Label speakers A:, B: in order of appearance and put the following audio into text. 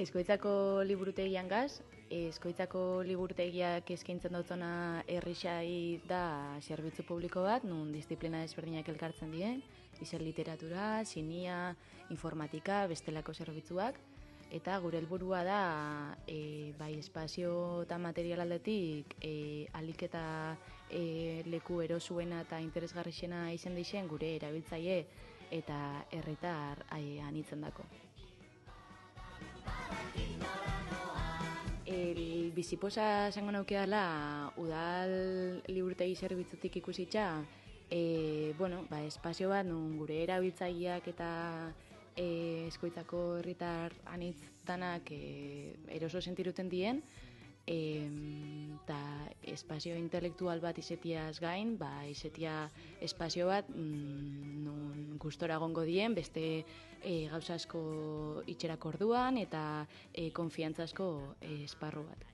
A: Eskoitzako liburutegian gaz, Eskoitzako liburutegiak eskaintzen dautona herrixai da zerbitzu publiko bat, nun disiplina ezberdinak elkartzen dien, izan literatura, sinia, informatika, bestelako zerbitzuak, eta gure helburua da bai espazio eta material aldetik alik eta leku erosuena eta interesgarrixena izen dixen gure erabiltzaile eta herritar anitzen dako. Biziposa esango nauke dela, udal liburutegi zerbitzutik ikusitza, espazio bat nun gure erabiltzaileak eta Eskoitzako herritar anitz danak eroso sentiruten dien, eta espazio intelektual bat izetiaz gain, izetia espazio bat nun gustora egongo dien, beste gauza asko itxerak orduan eta konfiantza asko esparru bat.